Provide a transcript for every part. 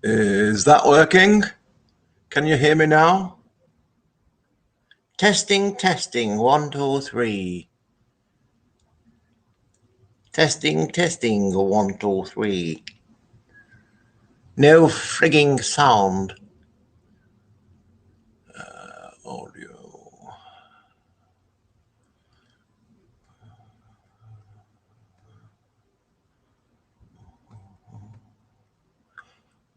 Is that working? Can you hear me now? Testing, testing, 1, 2, 3. Testing, testing, 1, 2, 3. No frigging sound. Audio.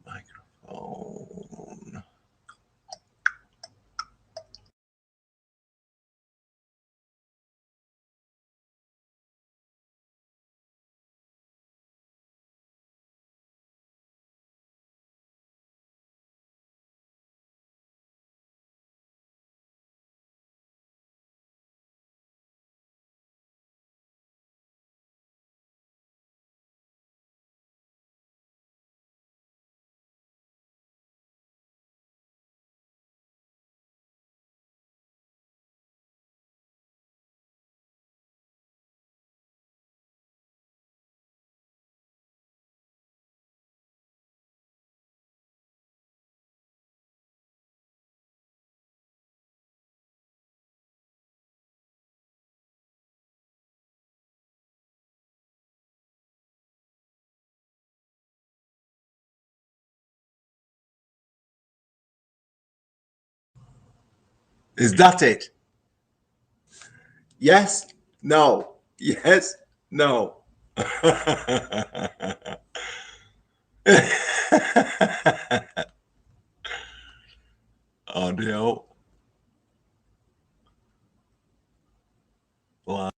Microphone. Is that it? Yes? No. Yes? No. Audio. Wow.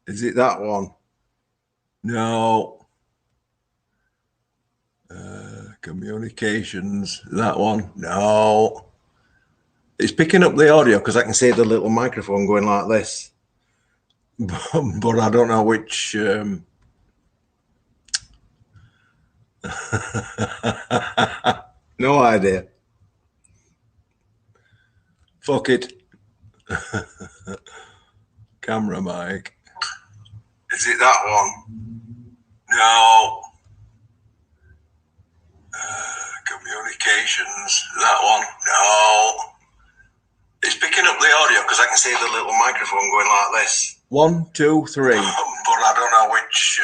Is it that one? No. Communications, that one? No. It's picking up the audio because I can see the little microphone going like this. But I don't know which... No idea. Fuck it. Camera mic. Is it that one? No. Communications, that one? No. It's picking up the audio because I can see the little microphone going like this. 1, 2, 3. But I don't know which...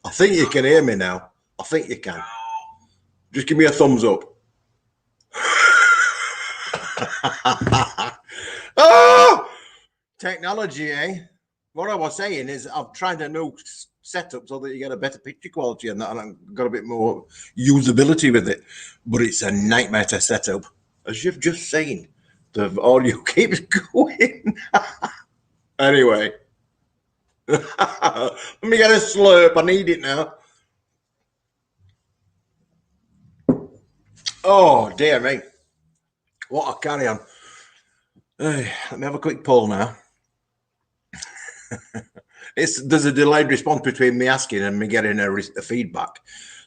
I think you can hear me now. I think you can. Just give me a thumbs up. Oh! Technology, eh? What I was saying is I've tried a new setup so that you get a better picture quality and that, and I've got a bit more usability with it. But it's a nightmare to set up. As you've just seen, the audio keeps going. Anyway. Let me get a slurp. I need it now. Oh, dear me. What a carry on. Hey, let me have a quick poll now. There's a delayed response between me asking and me getting a feedback.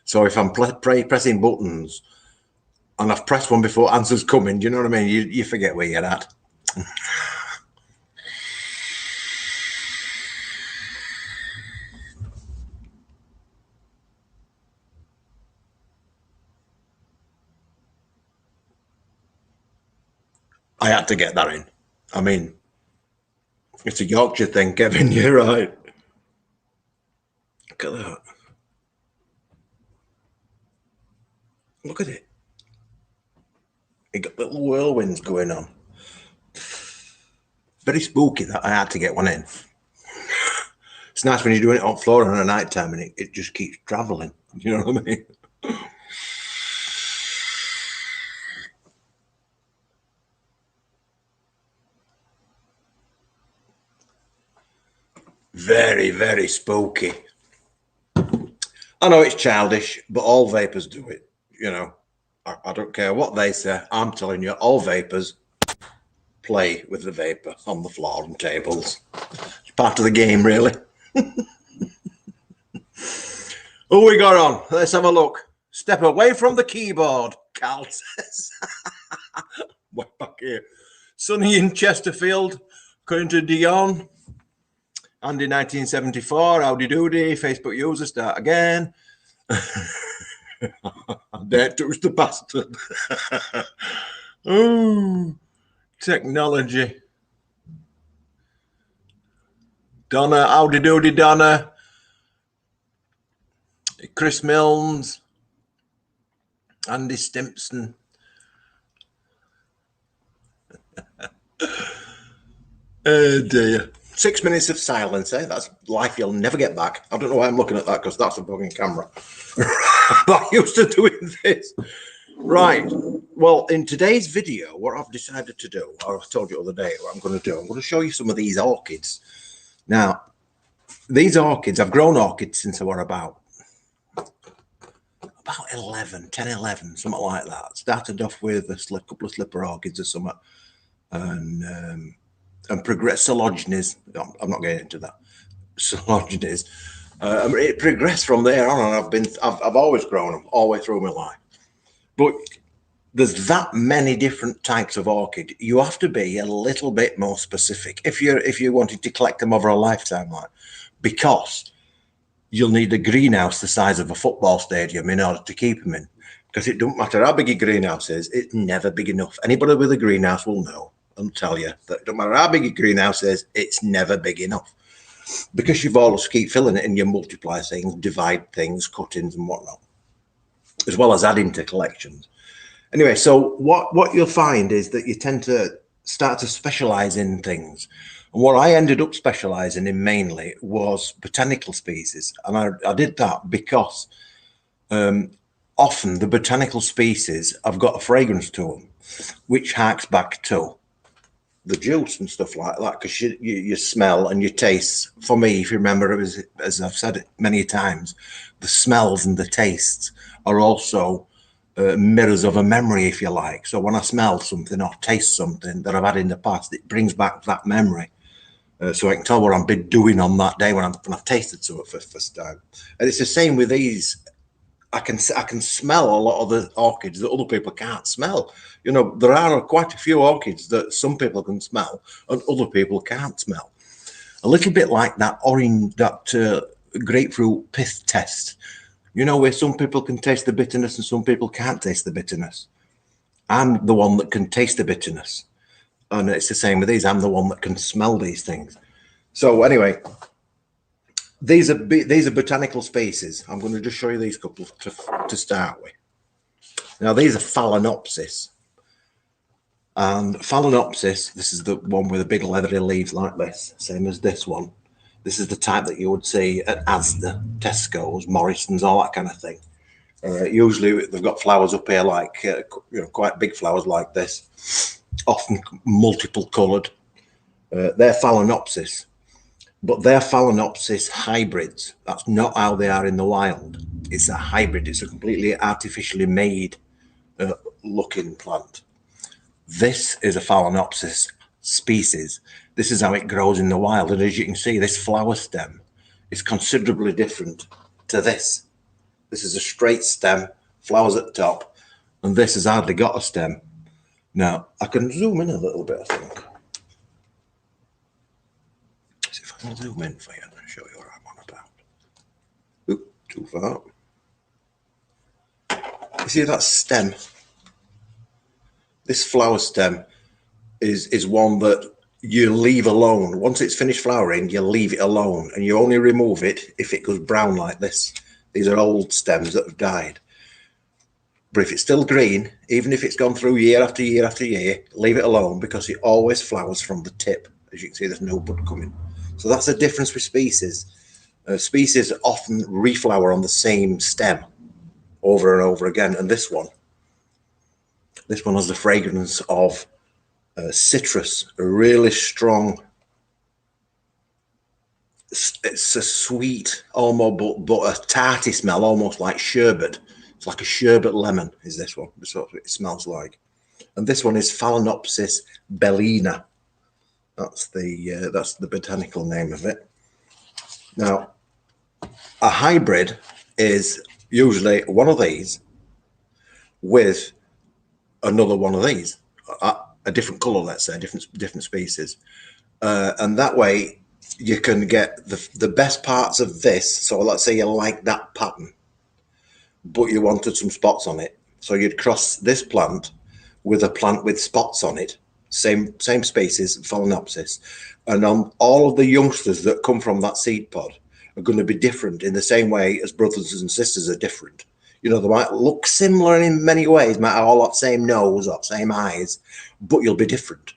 So if I'm pressing buttons and I've pressed one before answers coming, do you know what I mean? You forget where you're at. I had to get that in. I mean, it's a Yorkshire thing, Kevin. You're right. Look at that. Look at it. It got little whirlwinds going on. Very spooky that I had to get one in. It's nice when you're doing it on floor on a night time and it just keeps traveling. You know what I mean? Very, very spooky. I know it's childish, but all vapors do it. You know, I don't care what they say. I'm telling you, all vapors play with the vapor on the floor and tables. It's part of the game, really. Oh, we got on. Let's have a look. Step away from the keyboard, Cal says. Way back here. Sunny in Chesterfield, according to Dion. Andy 1974, howdy doody, Facebook user, start again. There touch the bastard. Oh, technology. Donna, howdy doody, Donna. Chris Milnes. Andy Stimpson. Oh dear. 6 minutes of silence, eh? That's life you'll never get back. I don't know why I'm looking at that because that's a bugging camera. I'm not used to doing this. Right. Well, in today's video, what I've decided to do, I told you the other day what I'm going to do. I'm going to show you some of these orchids. Now, these orchids, I've grown orchids since I was about 11, 10, 11, something like that. Started off with a couple of slipper orchids or something. And progressed Coleogenes. I'm not getting into that. Coleogenes. It progressed from there on, and I've always grown them all the way through my life. But there's that many different types of orchid. You have to be a little bit more specific if you wanted to collect them over a lifetime, like, because you'll need a greenhouse the size of a football stadium in order to keep them in. Because it don't matter how big your greenhouse is, it's never big enough. Anybody with a greenhouse will know. I'll tell you that no matter how big your greenhouse is, it's never big enough, because you've always keep filling it and you multiply things, divide things, cuttings and whatnot, as well as adding to collections. Anyway, so what you'll find is that you tend to start to specialize in things. And what I ended up specializing in mainly was botanical species. And I did that because often the botanical species have got a fragrance to them, which harks back to the juice and stuff like that, because you smell and you taste. For me, if you remember, it was, as I've said it many times, the smells and the tastes are also mirrors of a memory, if you like. So when I smell something or taste something that I've had in the past, it brings back that memory. So I can tell what I've been doing on that day when I've tasted something for the first time. And it's the same with these. I can smell a lot of the orchids that other people can't smell. You know, there are quite a few orchids that some people can smell and other people can't smell. A little bit like that orange, that grapefruit pith test. You know, where some people can taste the bitterness and some people can't taste the bitterness. I'm the one that can taste the bitterness. And it's the same with these. I'm the one that can smell these things. So anyway, these are botanical species. I'm going to just show you these couple to start with. Now, these are Phalaenopsis. And Phalaenopsis, this is the one with a big leathery leaves like this, same as this one. This is the type that you would see at ASDA, Tesco's, Morrisons, all that kind of thing. Usually they've got flowers up here like, you know, quite big flowers like this, often multiple coloured. They're Phalaenopsis. But they're Phalaenopsis hybrids. That's not how they are in the wild. It's a hybrid. It's a completely artificially made looking plant. This is a Phalaenopsis species. This is how it grows in the wild. And as you can see, this flower stem is considerably different to this. This is a straight stem, flowers at the top, and this has hardly got a stem. Now, I can zoom in a little bit, I think. I'll zoom in for you and show you what I'm on about. Oop, too far. You see that stem? This flower stem is one that you leave alone. Once it's finished flowering, you leave it alone and you only remove it if it goes brown like this. These are old stems that have died. But if it's still green, even if it's gone through year after year after year, leave it alone because it always flowers from the tip. As you can see, there's no bud coming. So that's the difference with species. Species often reflower on the same stem over and over again. And this one has the fragrance of citrus, a really strong. It's a sweet, almost, but a tarty smell, almost like sherbet. It's like a sherbet lemon. Is this one? That's what it smells like. And this one is Phalaenopsis bellina. That's the botanical name of it. Now, a hybrid is usually one of these with another one of these, a different color, let's say, different species, and that way you can get the best parts of this. So let's say you like that pattern, but you wanted some spots on it, so you'd cross this plant with a plant with spots on it. Same species, Phalaenopsis, and all of the youngsters that come from that seed pod are going to be different in the same way as brothers and sisters are different. You know, they might look similar in many ways, might have all that same nose or same eyes, but you'll be different.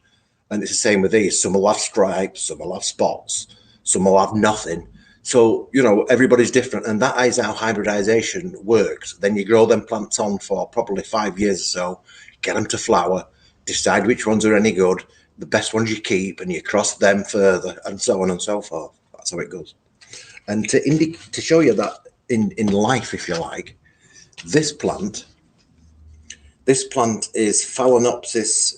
And it's the same with these. Some will have stripes, some will have spots, some will have nothing. So, you know, everybody's different, and that is how hybridization works. Then you grow them plants on for probably 5 years or so, get them to flower, decide which ones are any good, the best ones you keep, and you cross them further, and so on and so forth. That's how it goes. And to show you that in life, if you like, this plant is Phalaenopsis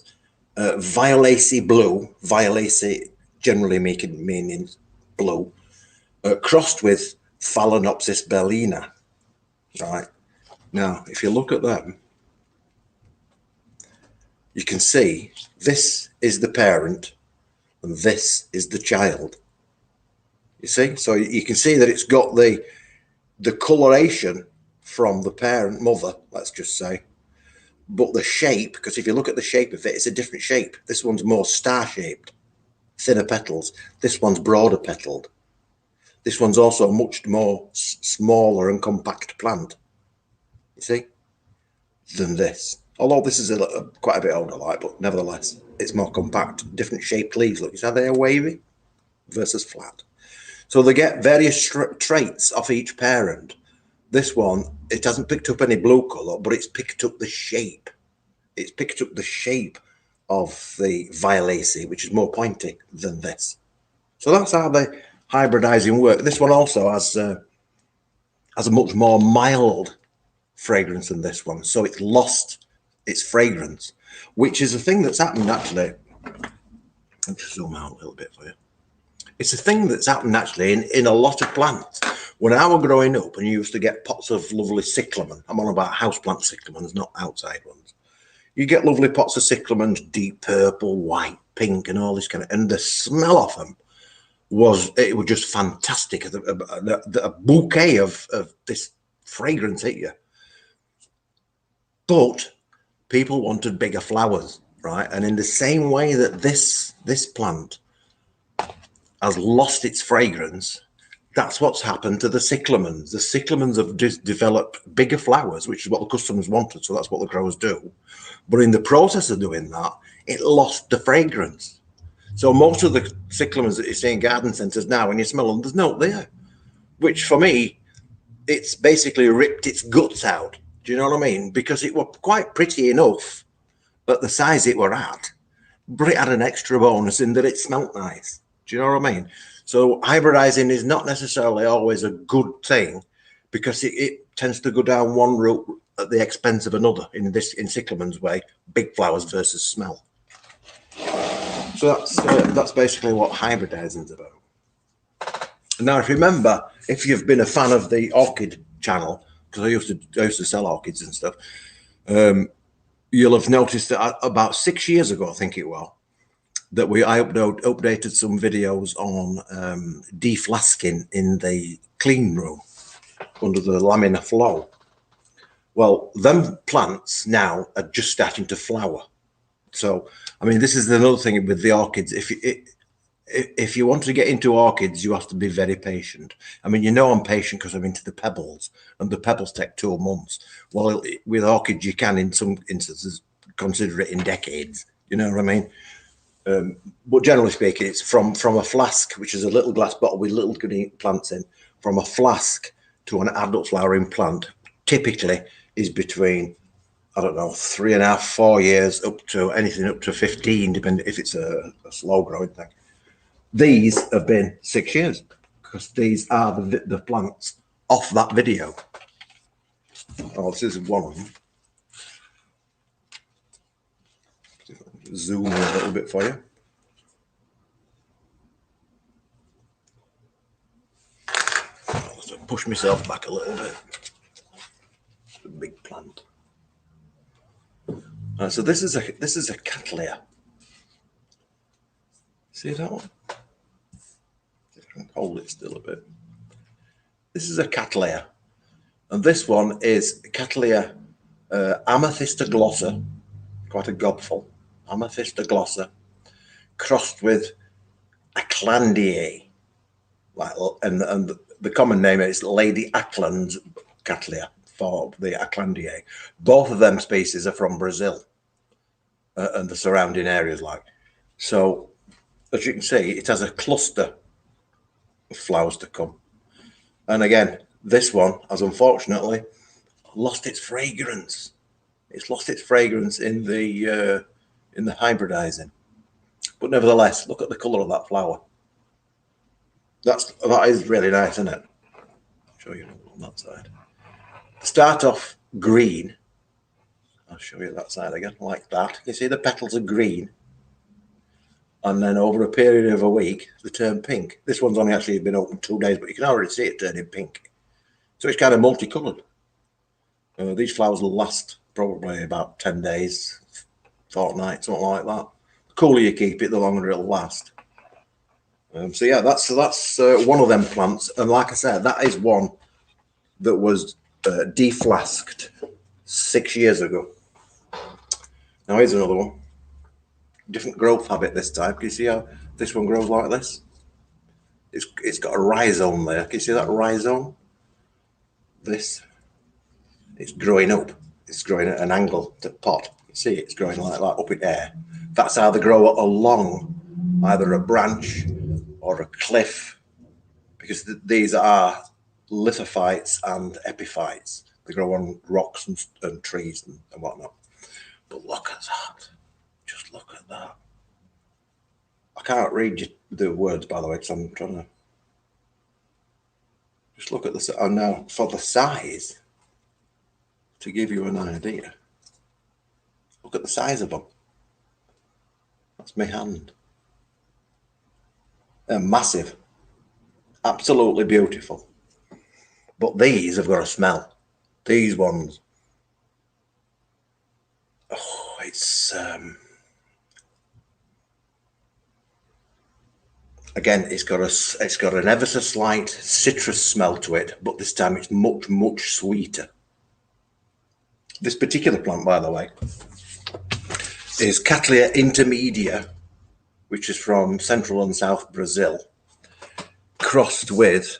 violacea blue, violacea generally meaning blue, crossed with Phalaenopsis bellina. Right now, if you look at them, you can see this is the parent and this is the child. You see, so you can see that it's got the coloration from the parent mother, let's just say, but the shape, because if you look at the shape of it, it's a different shape. This one's more star-shaped, thinner petals. This one's broader petaled. This one's also a much more smaller and compact plant, you see, than this. Although this is quite a bit older, like, but nevertheless, it's more compact. Different shaped leaves. Look, you see how they are wavy versus flat. So they get various traits off each parent. This one, it hasn't picked up any blue colour, but it's picked up the shape. It's picked up the shape of the violacea, which is more pointy than this. So that's how the hybridizing work. This one also has a much more mild fragrance than this one. So it's lost its fragrance, which is a thing that's happened actually. I'll just zoom out a little bit for you. It's a thing that's happened actually in a lot of plants. When I was growing up and you used to get pots of lovely cyclamen, I'm on about houseplant cyclamens, not outside ones. You get lovely pots of cyclamens, deep purple, white, pink, and all this kind of, and the smell of them was just fantastic. A bouquet of this fragrance hit you. But people wanted bigger flowers, right? And in the same way that this plant has lost its fragrance, that's what's happened to the cyclamens. The cyclamens have developed bigger flowers, which is what the customers wanted, so that's what the growers do. But in the process of doing that, it lost the fragrance. So most of the cyclamens that you see in garden centres now, when you smell them, there's no there. Which for me, it's basically ripped its guts out. Do you know what I mean? Because it was quite pretty enough at the size it were at, but it had an extra bonus in that it smelt nice. Do you know what I mean? So hybridizing is not necessarily always a good thing, because it tends to go down one route at the expense of another. In cyclamen's way, big flowers versus smell. So that's basically what hybridizing is about. Now, if you remember, if you've been a fan of the Orchid channel, because I used to sell orchids and stuff, you'll have noticed that about 6 years ago, I think it was, that I updated some videos on de-flasking in the clean room under the laminar flow. Well, them plants now are just starting to flower. So, I mean, this is another thing with the orchids. If you want to get into orchids, you have to be very patient. I mean, you know I'm patient because I'm into the pebbles, and the pebbles take 2 months. Well, with orchids, you can, in some instances, consider it in decades. You know what I mean? But generally speaking, it's from a flask, which is a little glass bottle with little green plants in, from a flask to an adult flowering plant, typically is between, I don't know, 3.5, 4 years, up to anything up to 15, depending if it's a slow growing thing. These have been 6 years, because these are the plants off that video. Oh, this is one of them. Zoom in a little bit for you. I'll push myself back a little bit. It's a big plant. So this is a Cattleya. See that one? I can hold it still a bit. This is a Cattleya, and this one is Cattleya Amethysta glossa, quite a gobful. Amethysta glossa, crossed with Acklandiae, and the common name is Lady Ackland's Cattleya for the Acklandiae. Both of them species are from Brazil and the surrounding areas, like. So, as you can see, it has a cluster of flowers to come. And again, this one has unfortunately lost its fragrance. It's lost its fragrance in the hybridizing. But nevertheless, look at the colour of that flower. That is really nice, isn't it? I'll show you on that side. Start off green. I'll show you that side again, like that. You see the petals are green. And then over a period of a week, they turn pink. This one's only actually been open 2 days, but you can already see it turning pink. So it's kind of multicoloured. These flowers will last probably about 10 days, fortnight, something like that. The cooler you keep it, the longer it'll last. So yeah, that's one of them plants. And like I said, that is one that was de-flasked 6 years ago. Now here's another one. Different growth habit this time. Can you see how this one grows like this? It's got a rhizome there. Can you see that rhizome? It's growing up. it's growing at an angle to pot. You see it's growing like that up in air. That's how they grow along either a branch or a cliff, because these are lithophytes and epiphytes. They grow on rocks and trees and whatnot. But look at that. Just look at that. I can't read you the words, by the way, because I'm trying to just look at this. Oh, now for the size, to give you an idea, look at the size of them. That's my hand. They're massive, absolutely beautiful. But these have got a smell. These ones, oh, it's again, it's got an ever so slight citrus smell to it, but this time it's much sweeter. This particular plant, by the way, is Cattleya intermedia, which is from central and south Brazil, crossed with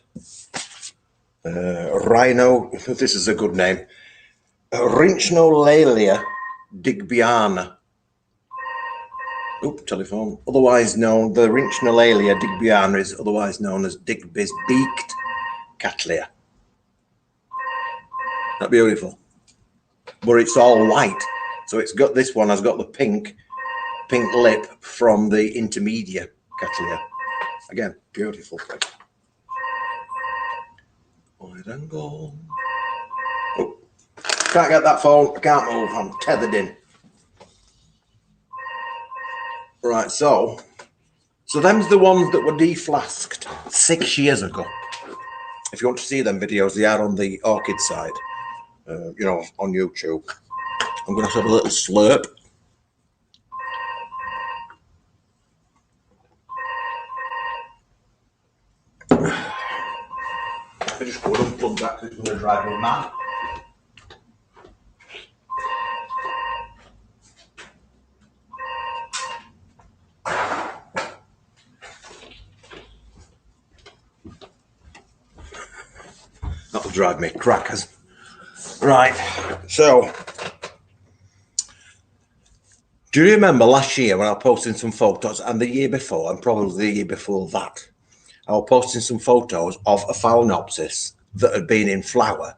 Rhino. This is a good name, Rhinolalia digbyana. Oop, telephone. Otherwise known, the Rhinolalia digbyana is otherwise known as Digby's beaked Cattleya. That beautiful, but it's all white. So it's got, this one has got the pink lip from the intermedia Cattleya. Again, beautiful thing. Wide angle. Oh, can't get that phone. I can't move. I'm tethered in. Right, so them's the ones that were de-flasked 6 years ago. If you want to see them videos, they are on the Orchid side, you know, on YouTube. I'm going to have a little slurp. I just go and unplug that because it's going to drive me mad. That'll drive me crackers. Right, so do you remember last year when I was posting some photos, and the year before, and probably the year before that, I was posting some photos of a Phalaenopsis that had been in flower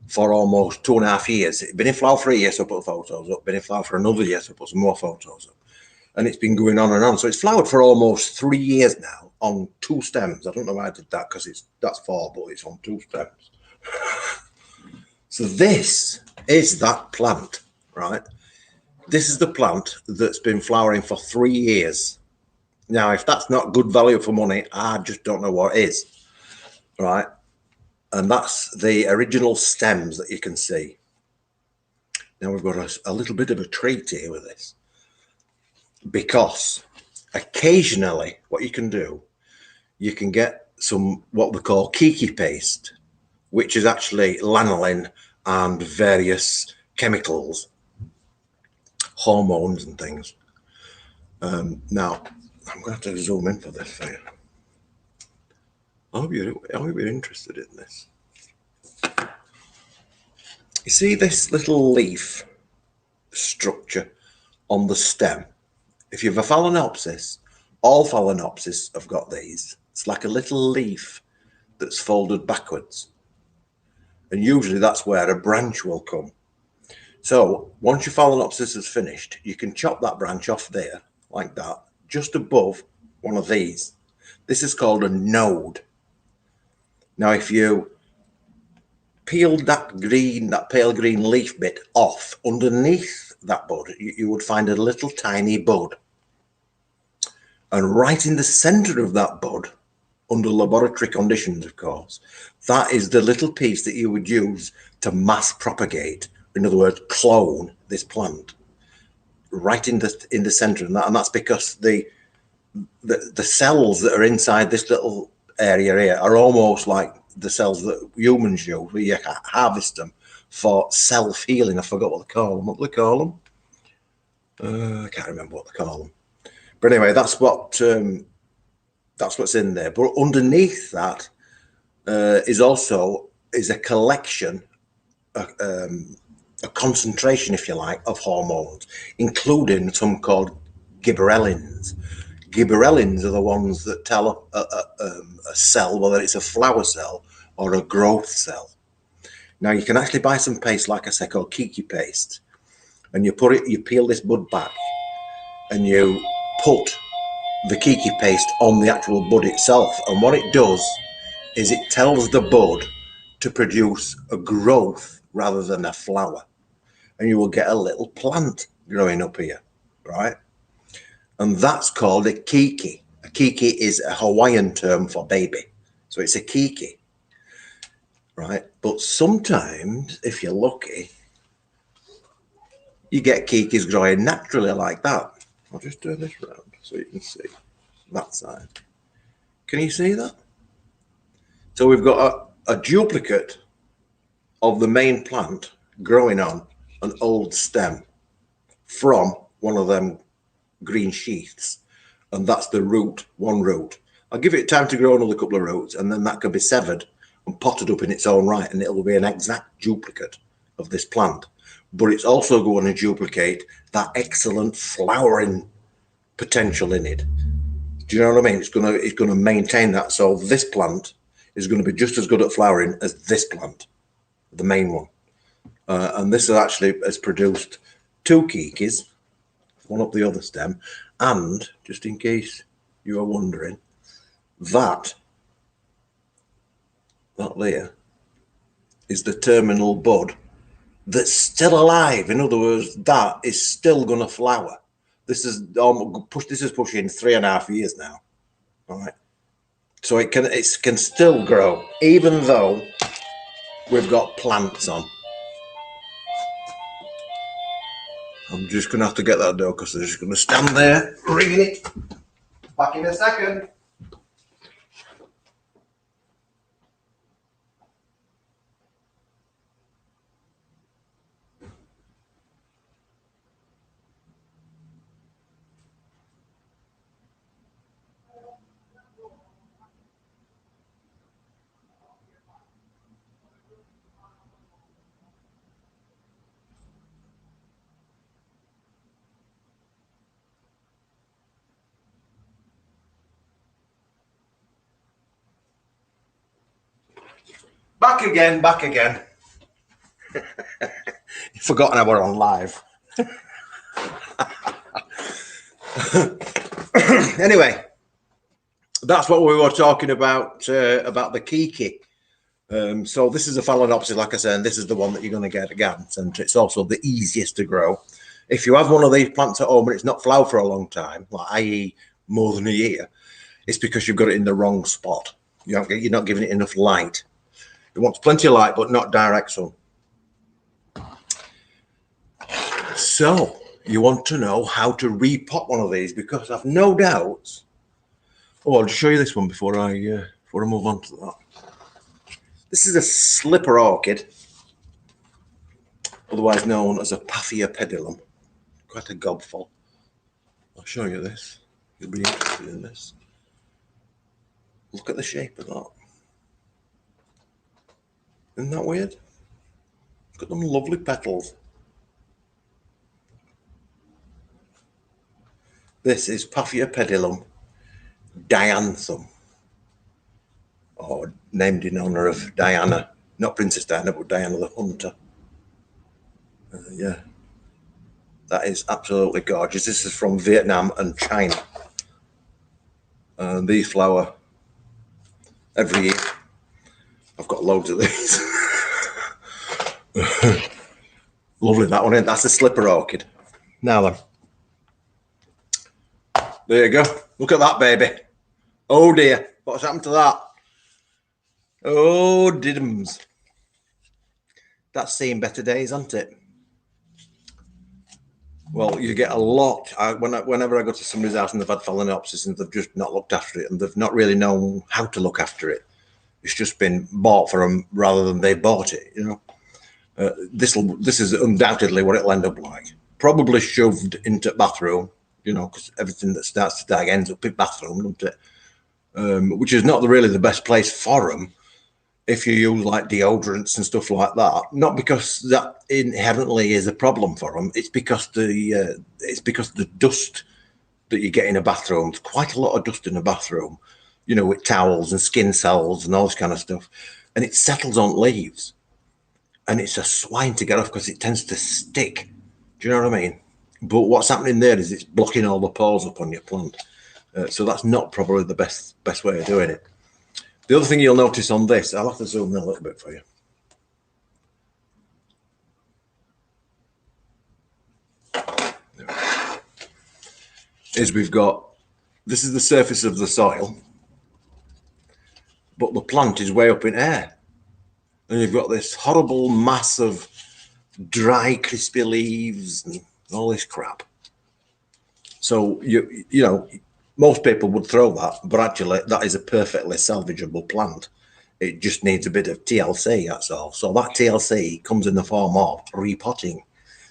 for almost 2.5 years. It'd been in flower for a year, so I put the photos up. Been in flower for another year, so I put some more photos up. And it's been going on and on. So it's flowered for almost 3 years now on 2 stems. I don't know why I did that, because that's 4, but it's on 2 stems. So this is that plant, right? This is the plant that's been flowering for 3 years. Now, if that's not good value for money, I just don't know what is, right? And that's the original stems that you can see. Now we've got a little bit of a treat here with this, because occasionally what you can do, you can get some what we call keiki paste, which is actually lanolin and various chemicals, hormones and things. Now, I'm going to have to zoom in for this for you. I hope you're interested in this. You see this little leaf structure on the stem? If you have a Phalaenopsis, all Phalaenopsis have got these. It's like a little leaf that's folded backwards. And usually that's where a branch will come. So once your Phalaenopsis is finished, you can chop that branch off there, like that, just above one of these. This is called a node. Now, if you peeled that pale green leaf bit off, underneath that bud, you would find a little tiny bud. And right in the center of that bud, under laboratory conditions, of course, that is the little piece that you would use to mass propagate. In other words, clone this plant right in the center, and that's because the cells that are inside this little area here are almost like the cells that humans use, where you harvest them for self-healing. I forgot what they call them. What do they call them? I can't remember what they call them. But anyway, that's what's in there. But underneath that is a collection, a a concentration, if you like, of hormones, including some called gibberellins. Gibberellins are the ones that tell a cell whether it's a flower cell or a growth cell. Now you can actually buy some paste, like I said, called keiki paste, and you peel this bud back, and you put the keiki paste on the actual bud itself. And what it does is it tells the bud to produce a growth rather than a flower, and you will get a little plant growing up here, right? And that's called a keiki. A keiki is a Hawaiian term for baby, so it's a keiki, right? But sometimes, if you're lucky, you get keikis growing naturally like that. I'll just turn this around so you can see that side. Can you see that? So we've got a duplicate of the main plant growing on an old stem from one of them green sheaths, and that's the root, one root. I'll give it time to grow another couple of roots, and then that can be severed and potted up in its own right, and it'll be an exact duplicate of this plant. But it's also going to duplicate that excellent flowering potential in it. Do you know what I mean? It's going to maintain that. So this plant is going to be just as good at flowering as this plant, the main one. And this has produced 2 keikis, one up the other stem, and just in case you are wondering, that there is the terminal bud that's still alive. In other words, that is still going to flower. This is pushing 3.5 years now. All right, so it can still grow even though we've got plants on. I'm just going to have to get that door because they're just going to stand there ringing it. Back in a second. Back again. You've forgotten how we're on live. Anyway, that's what we were talking about the keiki. So this is a Phalaenopsis, like I said, and this is the one that you're going to get at garden centre. It's also the easiest to grow. If you have one of these plants at home and it's not flowered for a long time, like i.e. more than a year, it's because you've got it in the wrong spot. You're not giving it enough light. It wants plenty of light, but not direct sun. So you want to know how to repot one of these, because I've no doubts. Oh, I'll just show you this one before I move on to that. This is a slipper orchid, otherwise known as a Paphia pedilum. Quite a gobful. I'll show you this. You'll be interested in this. Look at the shape of that. Isn't that weird? Look at them lovely petals. This is Paphia pedilum dianthum, or named in honor of Diana, not Princess Diana, but Diana the Hunter. Yeah, that is absolutely gorgeous. This is from Vietnam and China. And these flower every year. I've got loads of these. Lovely, that one. That's a slipper orchid. Now then, there you go. Look at that baby. Oh dear, what's happened to that? Oh diddums. That's seen better days, hasn't it? Well, you get a lot. Whenever I go to somebody's house and they've had Phalaenopsis and they've just not looked after it, and they've not really known how to look after it. It's just been bought for them rather than they bought it, you know. This is undoubtedly what it'll end up like. Probably shoved into bathroom, you know, because everything that starts to die ends up in bathroom, doesn't it? Which is not really the best place for them. if you use like deodorants and stuff like that, not because that inherently is a problem for them. It's because the dust that you get in a bathroom, there's quite a lot of dust in a bathroom, you know, with towels and skin cells and all this kind of stuff, and it settles on leaves, and it's a swine to get off because it tends to stick. Do you know what I mean? But what's happening there is it's blocking all the pores up on your plant, so that's not probably the best way of doing it. The other thing you'll notice on this, I'll have to zoom in a little bit for you. Is we've got, this is the surface of the soil, but the plant is way up in air. And you've got this horrible mass of dry, crispy leaves and all this crap. So, you know, most people would throw that, but actually that is a perfectly salvageable plant. It just needs a bit of TLC, that's all. So that TLC comes in the form of repotting.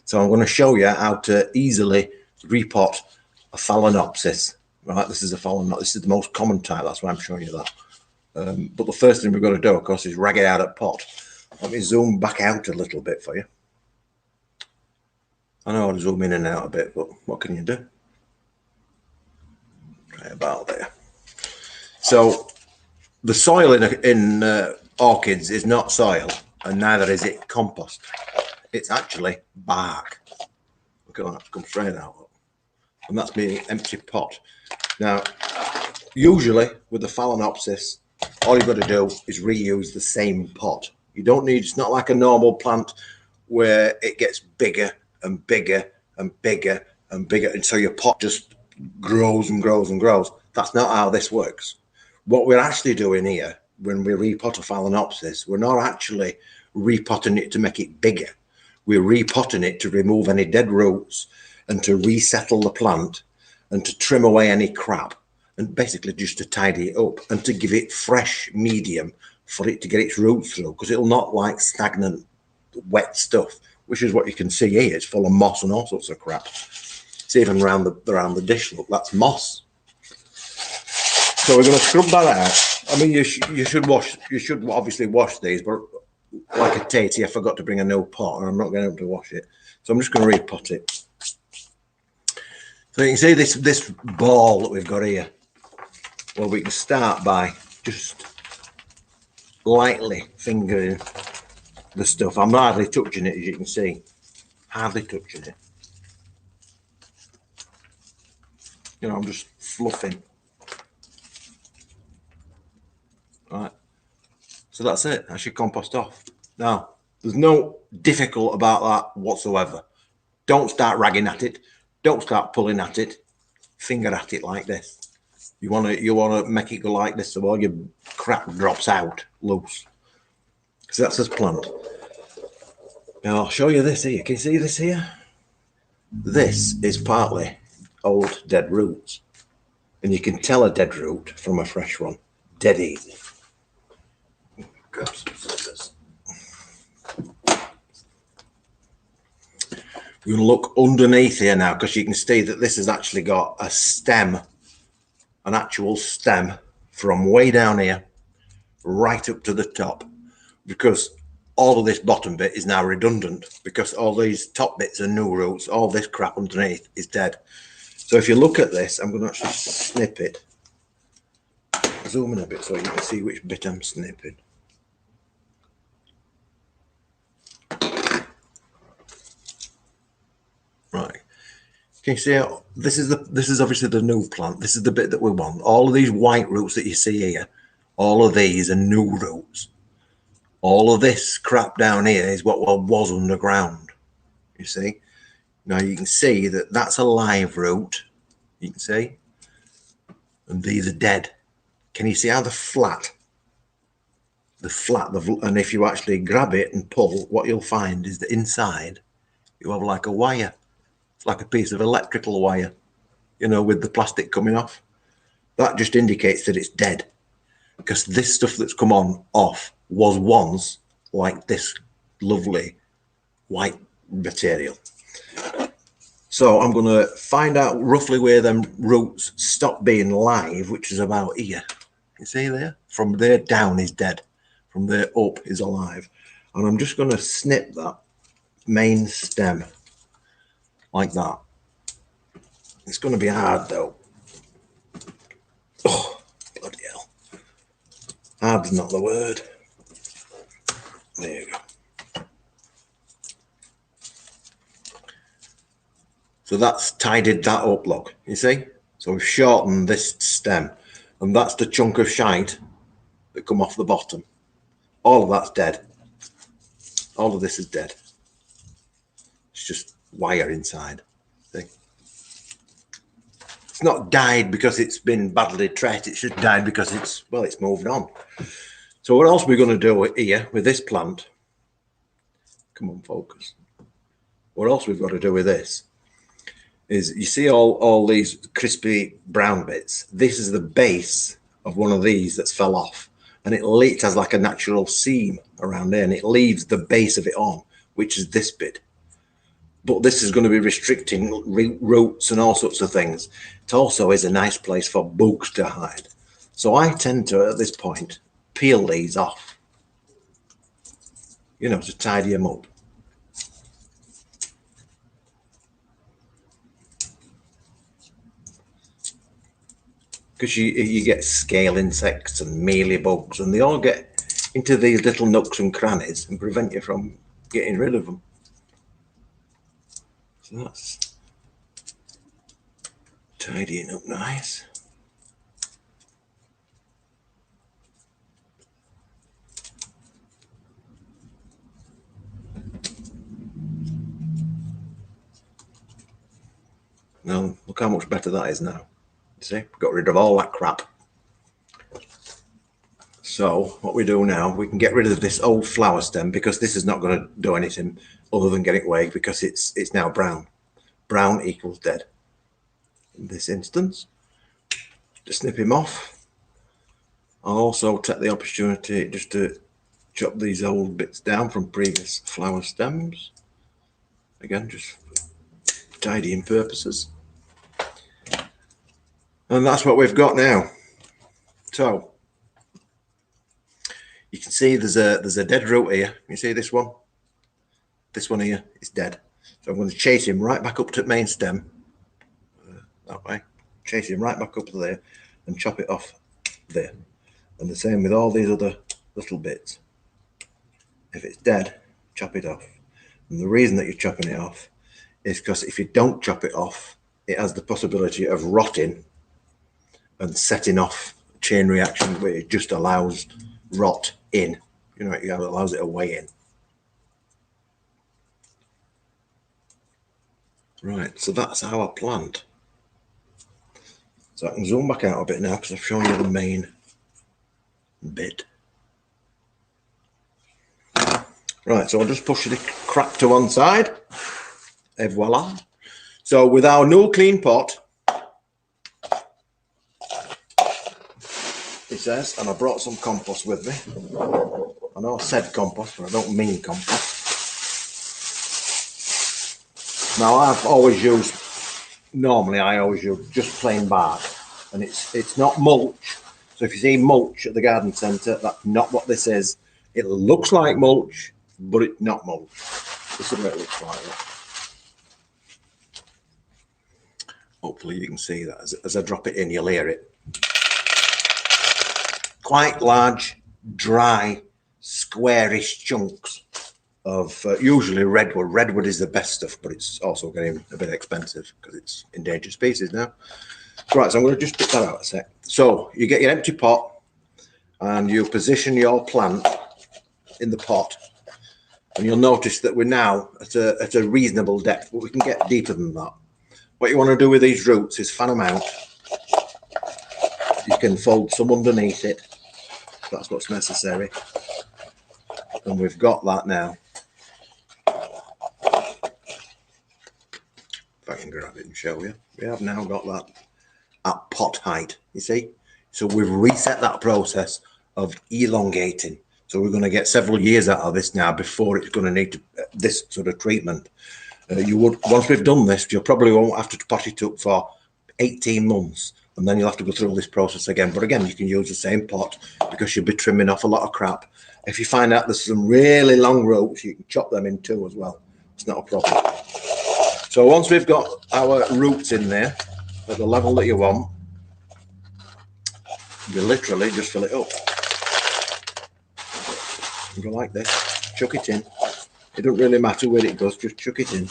So I'm going to show you how to easily repot a Phalaenopsis. Right, this is a Phalaenopsis. This is the most common type, that's why I'm showing you that. But the first thing we've got to do, of course, is rag it out at pot. Let me zoom back out a little bit for you. I know I'll zoom in and out a bit, but what can you do? Right about there. So the soil in orchids is not soil, and neither is it compost. It's actually bark. Look at that, come straight out. And that's my empty pot. Now, usually with the Phalaenopsis, all you've got to do is reuse the same pot. You don't need, it's not like a normal plant where it gets bigger and bigger and bigger and bigger, and so your pot just grows and grows and grows. That's not how this works. What we're actually doing here, when we repot a Phalaenopsis, we're not actually repotting it to make it bigger. We're repotting it to remove any dead roots and to resettle the plant and to trim away any crap, and basically just to tidy it up and to give it fresh medium for it to get its roots through, because it'll not like stagnant wet stuff, which is what you can see here. It's full of moss and all sorts of crap. It's even around the dish. Look, that's moss. So we're going to scrub that out. I mean, you should obviously wash these, but like a tatey, I forgot to bring a new pot, and I'm not going to be able to wash it. So I'm just going to repot it. So you can see this ball that we've got here. Well, we can start by just lightly fingering the stuff. I'm hardly touching it, as you can see. Hardly touching it. You know, I'm just fluffing. Right. So that's it. That's your compost off. Now, there's no difficult about that whatsoever. Don't start ragging at it. Don't start pulling at it. Finger at it like this. You want to make it go like this, so all your crap drops out loose. So that's this plant. Now I'll show you this here. Can you see this here? This is partly old dead roots, and you can tell a dead root from a fresh one dead easy. Grab some scissors. We're going to look underneath here now, because you can see that this has actually got a stem, an actual stem from way down here right up to the top, because all of this bottom bit is now redundant, because all these top bits are new roots. All this crap underneath is dead. So if you look at this, I'm going to actually snip it. Zoom in a bit so you can see which bit I'm snipping. Right. Can you see how this is obviously the new plant. This is the bit that we want. All of these white roots that you see here, all of these are new roots. All of this crap down here is what was underground. You see? Now you can see that that's a live root. You can see. And these are dead. Can you see how they're flat? And if you actually grab it and pull, what you'll find is that inside you have like a wire. It's like a piece of electrical wire, you know, with the plastic coming off. That just indicates that it's dead, because this stuff that's come off was once like this lovely white material. So I'm going to find out roughly where them roots stop being live, which is about here. You see there? From there down is dead. from there up is alive. And I'm just going to snip that main stem like that. It's going to be hard though. Oh, bloody hell. Hard's not the word. There you go. So that's tidied that up, look, you see? So we've shortened this stem, and that's the chunk of shite that come off the bottom. All of that's dead. All of this is dead. It's just wire inside. See? It's not died because it's been badly treated. It's just died because it's moved on. So what else are we going to do here with this plant? Come on, focus. What else we've got to do with this is, you see all these crispy brown bits? This is the base of one of these that's fell off, and it has like a natural seam around there, and it leaves the base of it on, which is this bit. But this is going to be restricting roots and all sorts of things. It also is a nice place for bugs to hide. So I tend to, at this point, peel these off, you know, to tidy them up. Because you get scale insects and mealybugs, and they all get into these little nooks and crannies and prevent you from getting rid of them. So that's tidying up nice. Now, look how much better that is now. See, got rid of all that crap. So what we do now, we can get rid of this old flower stem, because this is not going to do anything other than get it away, because it's now brown. Brown equals dead. In this instance, to snip him off. I'll also take the opportunity just to chop these old bits down from previous flower stems. Again, just for tidying purposes. And that's what we've got now. So you can see there's a dead root here. You see this one? This one here is dead. So I'm going to chase him right back up to the main stem. That way. Chase him right back up to there and chop it off there. And the same with all these other little bits. If it's dead, chop it off. And the reason that you're chopping it off is because if you don't chop it off, it has the possibility of rotting and setting off a chain reaction where it just allows rot in. You know, it allows it away in. Right, so that's our plant. So I can zoom back out a bit now because I've shown you the main bit. Right, so I'll just push the crap to one side. Et voila. So with our new clean pot, it says, and I brought some compost with me. I know I said compost, but I don't mean compost. Now I've always used, normally I always use just plain bark, and it's not mulch. So if you see mulch at the garden centre, that's not what this is. It looks like mulch, but it's not mulch. This is what it looks like. Hopefully you can see that as I drop it in, you'll hear it. Quite large, dry, squarish chunks of usually redwood. Redwood is the best stuff, but it's also getting a bit expensive because it's endangered species now. Right, so I'm going to just pick that out a sec. So you get your empty pot and you position your plant in the pot, and you'll notice that we're now at a reasonable depth, but we can get deeper than that. What you want to do with these roots is fan them out. You can fold some underneath it. That's what's necessary. And we've got that now. If I can grab it and show you. We have now got that at pot height, you see? So we've reset that process of elongating. So we're going to get several years out of this now before it's going to need this sort of treatment. Once we've done this, you probably won't have to pot it up for 18 months. And then you'll have to go through this process again. But again, you can use the same pot because you'll be trimming off a lot of crap If you find out there's some really long roots, you can chop them in two as well. It's not a problem. So once we've got our roots in there at the level that you want, you literally just fill it up. You go like this, chuck it in. It doesn't really matter where it goes, just chuck it in.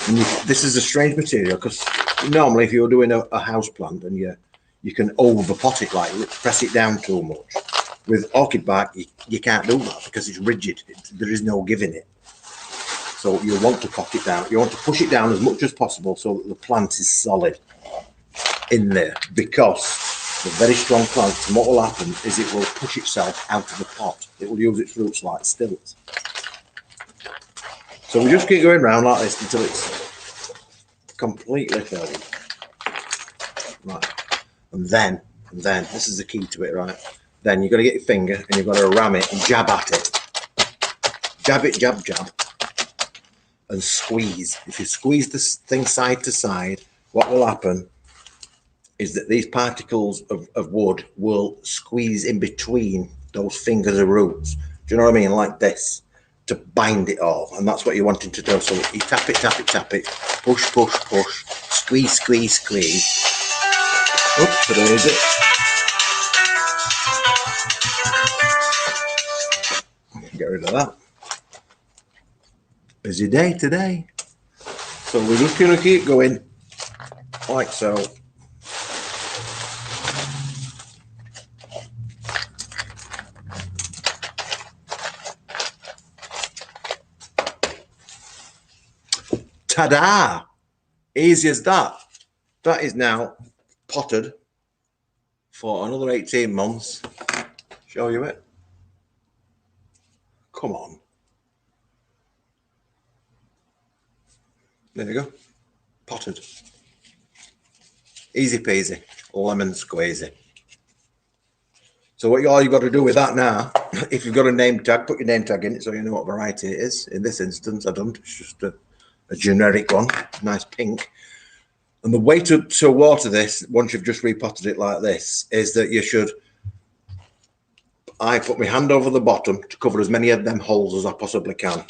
And this is a strange material because normally if you're doing a house plant and you can over pot it, like press it down too much. With orchid bark, you can't do that because it's rigid. There is no giving it. So you want to pot it down. You want to push it down as much as possible so that the plant is solid in there, because the very strong plants, and what will happen is it will push itself out of the pot. It will use its roots like stilts. So we just keep going around like this until it's completely filled. Right. And then this is the key to it, right? Then you've got to get your finger and you've got to ram it and jab at it. Jab it, jab, jab. And squeeze. If you squeeze this thing side to side, what will happen is that these particles of wood will squeeze in between those fingers of roots. Do you know what I mean? Like this, to bind it all. And that's what you're wanting to do. So you tap it, tap it, tap it, push, push, push, squeeze, squeeze, squeeze. Oops, there's it. Get rid of that. Busy day today. So we're just going to keep going like so. Ta-da! Easy as that. That is now potted for another 18 months. Show you it. Come on. There you go. Potted. Easy peasy. Lemon squeezy. So all you've got to do with that now, if you've got a name tag, put your name tag in it so you know what variety it is. In this instance, I don't. It's just a generic one. Nice pink. And the way to water this, once you've just repotted it like this, is that you should... I put my hand over the bottom to cover as many of them holes as I possibly can.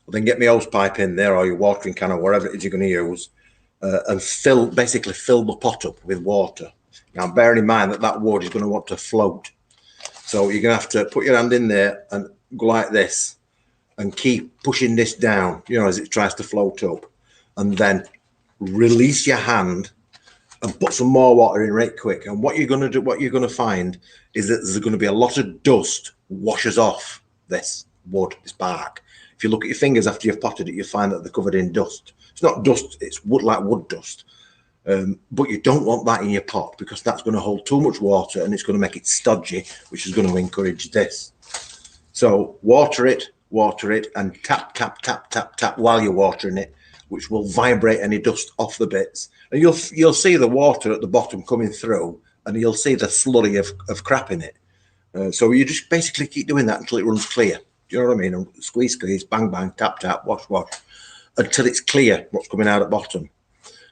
Then get my hose pipe in there, or your watering can, or whatever it is you're going to use, and basically fill the pot up with water. Now, bearing in mind that wood is going to want to float. So you're going to have to put your hand in there and go like this and keep pushing this down, you know, as it tries to float up. And then release your hand and put some more water in right quick. And what you're going to do, what you're going to find is that there's going to be a lot of dust washes off this wood, this bark. If you look at your fingers after you've potted it, you'll find that they're covered in dust. It's not dust, it's wood, like wood dust. But you don't want that in your pot because that's going to hold too much water and it's going to make it stodgy, which is going to encourage this. So water it, and tap, tap, tap, tap, tap while you're watering it, which will vibrate any dust off the bits. And you'll see the water at the bottom coming through, and you'll see the slurry of crap in it. So you just basically keep doing that until it runs clear. Do you know what I mean? And squeeze, squeeze, bang, bang, tap, tap, wash, wash, until it's clear what's coming out at bottom.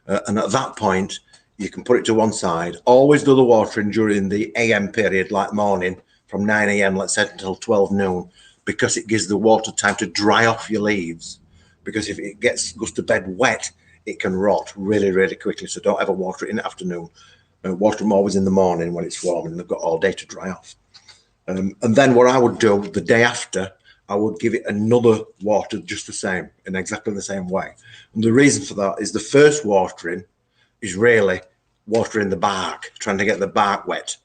And at that point, you can put it to one side. Always do the watering during the AM period, like morning, from 9 AM, let's say, until 12 noon, because it gives the water time to dry off your leaves. Because if it goes to bed wet, it can rot really, really quickly. So don't ever water it in the afternoon. Water them always in the morning when it's warm and they've got all day to dry off. And then what I would do the day after, I would give it another water just the same, in exactly the same way. And the reason for that is the first watering is really watering the bark, trying to get the bark wet.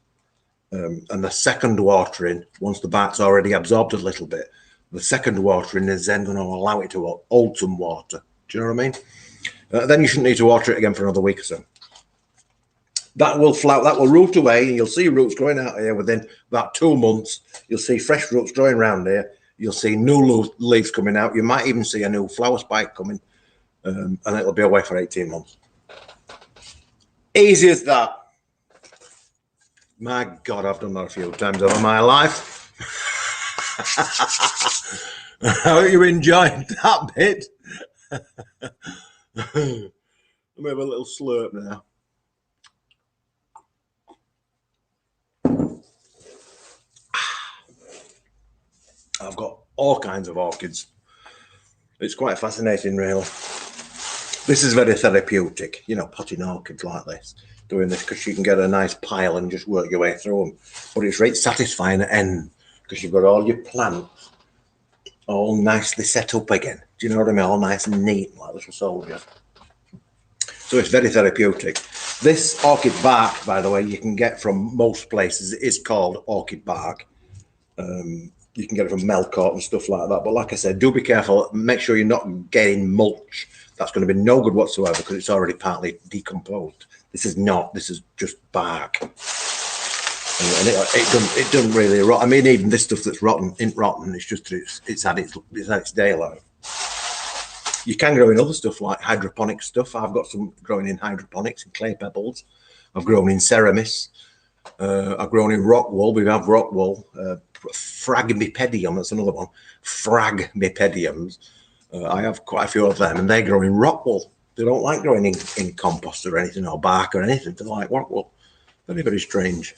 And the second watering, once the bark's already absorbed a little bit, the second watering is then going to allow it to hold some water. Do you know what I mean? Then you shouldn't need to water it again for another week or so. That will flout, that will root away, and you'll see roots growing out here within about 2 months. You'll see fresh roots growing around here. You'll see new leaves coming out. You might even see a new flower spike coming, and it'll be away for 18 months. Easy as that. My God, I've done that a few times over my life. I hope you enjoyed that bit. Let me have a little slurp now. I've got all kinds of orchids. It's quite fascinating, really. This is very therapeutic, you know, potting orchids like this, doing this, because you can get a nice pile and just work your way through them. But it's very satisfying at end, because you've got all your plants all nicely set up again. Do you know what I mean? All nice and neat, like little soldiers. So it's very therapeutic. This orchid bark, by the way, you can get from most places. It is called orchid bark. You can get it from Melcourt and stuff like that. But like I said, do be careful. Make sure you're not getting mulch. That's going to be no good whatsoever because it's already partly decomposed. This is not. This is just bark. And it doesn't really rot. I mean, even this stuff that's rotten isn't rotten. It's just it's had its daylight. You can grow in other stuff like hydroponic stuff. I've got some growing in hydroponics and clay pebbles. I've grown in ceramis. I've grown in rock wool. We have rock wool. Phragmipedium, that's another one. Phragmipediums. I have quite a few of them, and they grow in rock wool. They don't like growing in compost or anything, or bark or anything. They like rock wool. Very, very strange.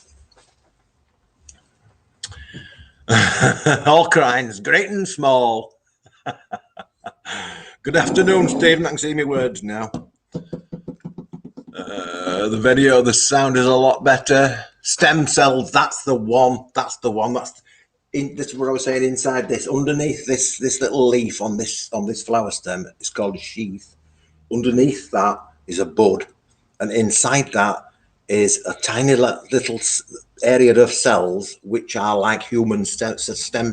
All kinds, great and small. Good afternoon, Stephen. I can see my words now. The video, the sound is a lot better. Stem cells, that's the one. That's the one. This is what I was saying. Inside this, underneath this little leaf on this flower stem, it's called a sheath. Underneath that is a bud, and inside that is a tiny little area of cells which are like human stem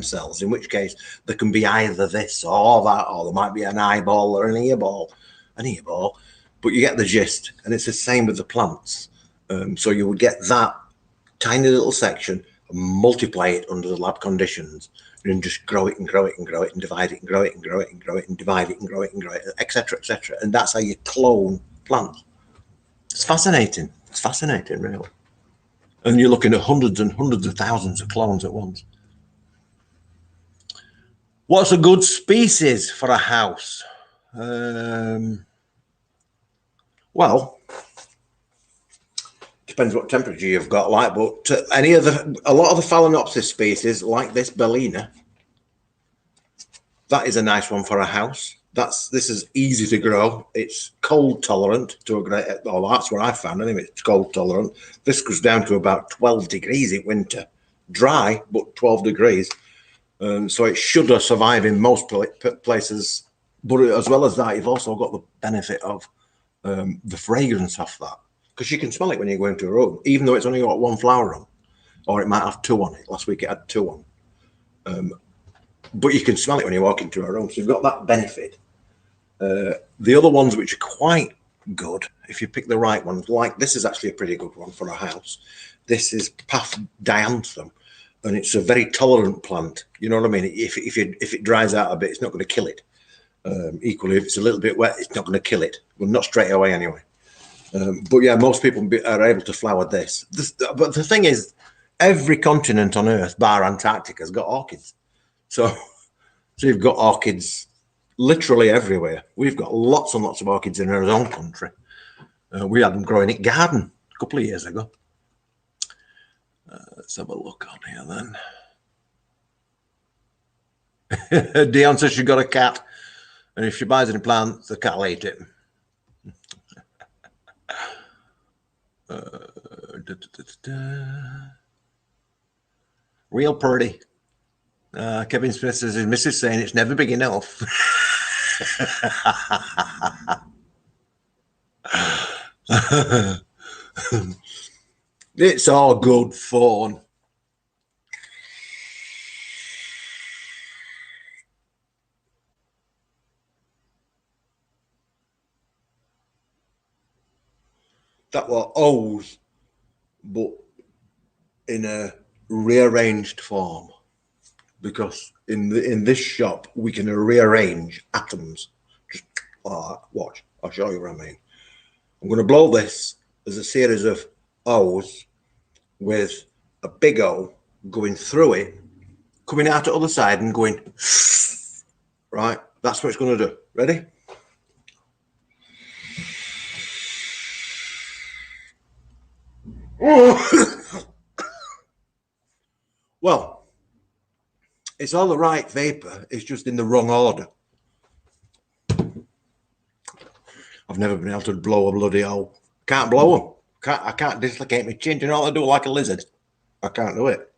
cells, in which case there can be either this or that, or there might be an eyeball or an earball, but you get the gist. And it's the same with the plants. So you would get that tiny little section and multiply it under the lab conditions, and just grow it and grow it and grow it and divide it and grow it and grow it and grow it and divide it and grow it and grow it, etc., etc. And that's how you clone plants. It's fascinating. It's fascinating, really. And you're looking at hundreds and hundreds of thousands of clones at once. What's a good species for a house? Well, depends what temperature you've got, like, but a lot of the Phalaenopsis species, like this Bellina, that is a nice one for a house. This is easy to grow. It's cold tolerant to a great, well, that's what I found anyway. It's cold tolerant. This goes down to about 12 degrees in winter. Dry, but 12 degrees. So it should survive in most places. But as well as that, you've also got the benefit of the fragrance of that, because you can smell it when you go into a room, even though it's only got one flower on, or it might have two on it. Last week it had two on. But you can smell it when you walk into a room. So you've got that benefit. The other ones which are quite good, if you pick the right ones, like this is actually a pretty good one for a house. This is Path Dianthum, and it's a very tolerant plant. You know what I mean? If it dries out a bit, it's not going to kill it. Equally, if it's a little bit wet, it's not going to kill it. Well, not straight away anyway. But yeah, most people are able to flower this. But the thing is, every continent on Earth, bar Antarctica, has got orchids. So you've got orchids literally everywhere. We've got lots and lots of orchids in our own country. We had them growing in garden a couple of years ago. Let's have a look on here then. Dion says she got a cat, and if she buys any plants, the cat will eat it. Real pretty. Kevin Smith says his missus saying it's never big enough. It's all good fun. That were O's, but in a rearranged form, because in this shop we can rearrange atoms. Just watch, I'll show you what I mean. I'm going to blow this as a series of O's with a big O going through it, coming out the other side and going right. That's what it's going to do. Ready? Well, It's all the right vapor. It's just in the wrong order. I've never been able to blow a bloody hole. Can't blow them. I can't dislocate my chin. You know what I do like a lizard? I can't do it.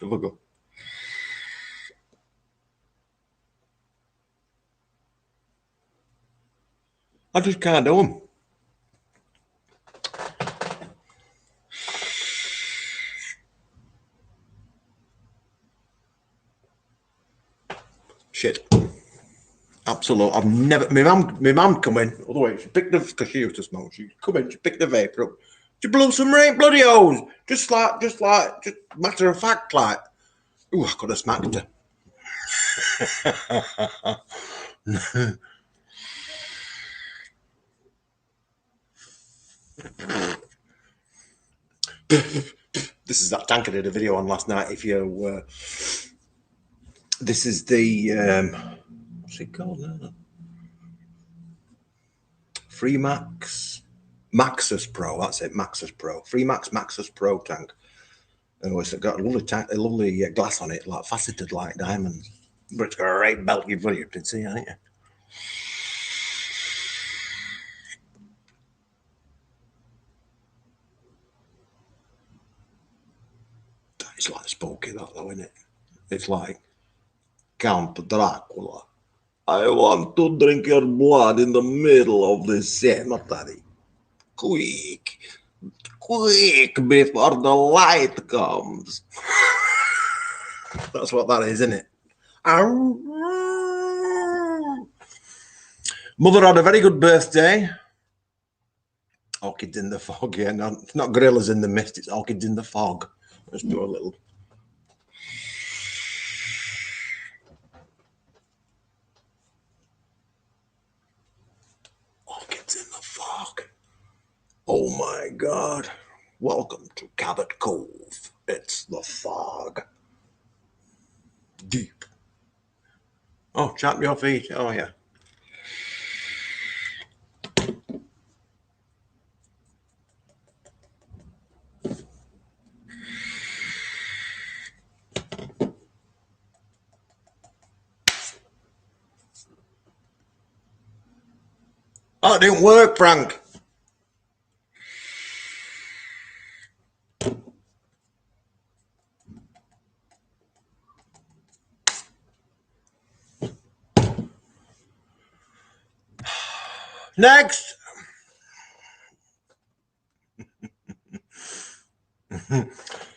Have a go. I just can't do them. Shit. Absolute. I've never. My mum come in. Although she picked the, because she used to smoke. She come in. She picked the vapor up. She blew some rain bloody holes. Just matter of fact, like. Ooh, I could have smacked her. This is that tank I did a video on last night. If you, this is the what's it called now? Freemax Maxus Pro. That's it, Maxus Pro. Freemax Maxus Pro tank. And it's got a lovely glass on it, like faceted like diamonds. But it's got a right belt. You can see, ain't you? It's like spooky, that though, isn't it? It's like Count Dracula. I want to drink your blood in the middle of the cemetery. Quick, before the light comes. That's what that is, isn't it? Mother had a very good birthday. Orchids in the fog, yeah. No, it's not gorillas in the mist, it's orchids in the fog. Let's do a little. Orchids in the fog. Oh my God. Welcome to Cabot Cove. It's the fog. Deep. Oh, chop your feet. Oh, yeah. Oh, it didn't work, Frank. Next.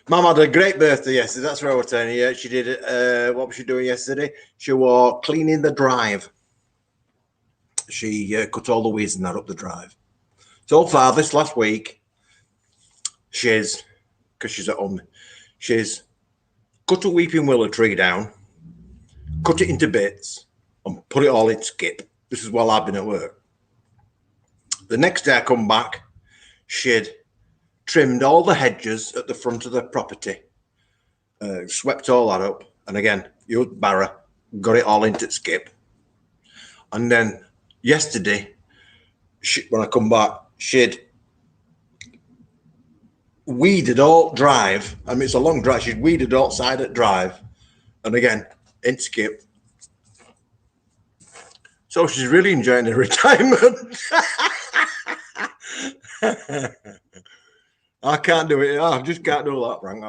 Mum had a great birthday yesterday. That's what I was telling you. She did it. What was she doing yesterday? She was cleaning the drive. She cut all the weeds and that up the drive. So far, this last week, because she's at home, she's cut a weeping willow tree down, cut it into bits, and put it all in skip. This is while I've been at work. The next day I come back, she'd trimmed all the hedges at the front of the property, swept all that up, and again, used barrow, got it all into skip. And then yesterday, when I come back, she'd weeded all drive. I mean, it's a long drive. She'd weeded all side at drive, and again, in skip. So she's really enjoying her retirement. I can't do it. I just can't do that, Frank.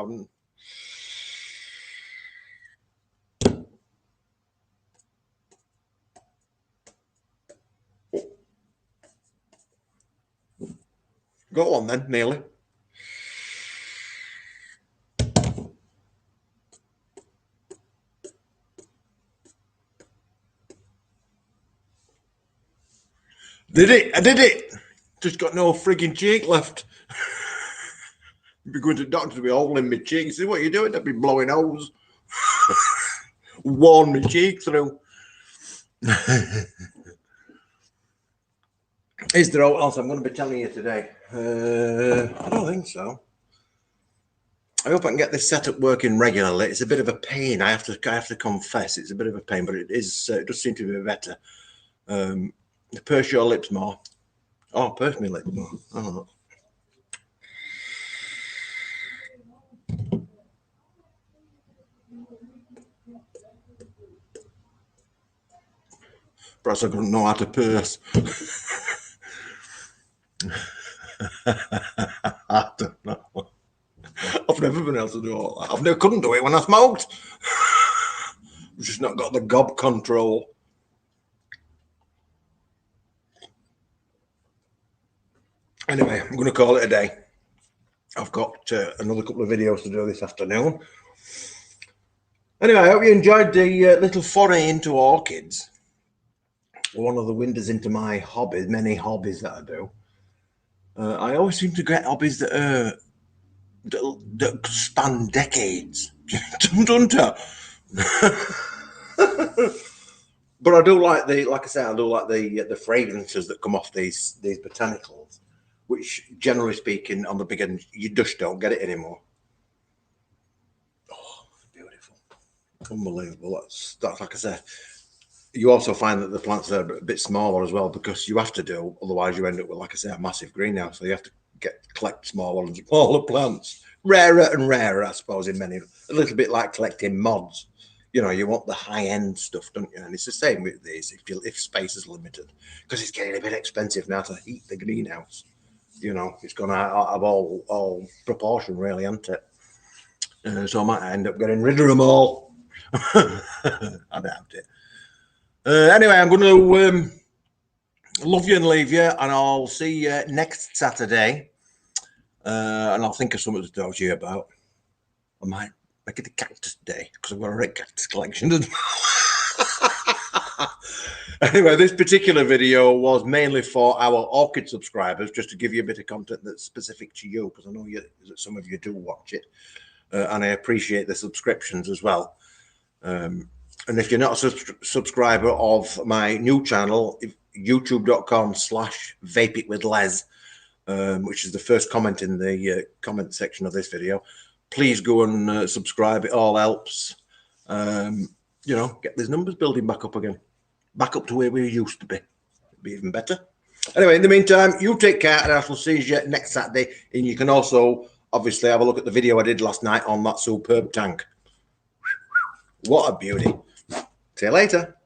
Go on then, nearly. Did it? I did it. Just got no frigging cheek left. Be going to the doctor to be holding my cheek. See what you're doing? I'd be blowing holes. Worn my cheek through. Is there what else I'm going to be telling you today? I don't think so. I hope I can get this setup working regularly. It's a bit of a pain. I have to confess, it's a bit of a pain, but it is. It does seem to be better. Purse your lips more. Oh, purse my lips more. Oh. Perhaps I don't know how to purse. I don't know. I've never been able to do all that. Couldn't do it when I smoked. I've just not got the gob control. Anyway, I'm going to call it a day. I've got another couple of videos to do this afternoon. Anyway, I hope you enjoyed the little foray into orchids. One of the windows into my hobbies, many hobbies that I do. I always seem to get hobbies that span decades, don't I? But I do like like I say, I do like the fragrances that come off these botanicals, which generally speaking, on the big end, you just don't get it anymore. Oh, beautiful, unbelievable. That's like I said. You also find that the plants are a bit smaller as well, because you have to do, otherwise you end up with, like I say, a massive greenhouse. So you have to collect smaller and smaller plants, rarer and rarer, I suppose, in many. A little bit like collecting mods. You know, you want the high-end stuff, don't you? And it's the same with these if space is limited, because it's getting a bit expensive now to heat the greenhouse. You know, it's gone out of all proportion, really, hasn't it? So I might end up getting rid of them all. I doubt it. Anyway, I'm going to love you and leave you, and I'll see you next Saturday. And I'll think of something to talk to you about. I might make it a cactus day, because I've got a red cactus collection as well. Anyway, this particular video was mainly for our orchid subscribers, just to give you a bit of content that's specific to you, because I know that some of you do watch it, and I appreciate the subscriptions as well. And if you're not a subscriber of my new channel, youtube.com/vapeitwithles, which is the first comment in the comment section of this video, please go and subscribe. It all helps. You know, get these numbers building back up again. Back up to where we used to be. It'd be even better. Anyway, in the meantime, you take care, and I shall see you next Saturday. And you can also, obviously, have a look at the video I did last night on that superb tank. What a beauty. See you later.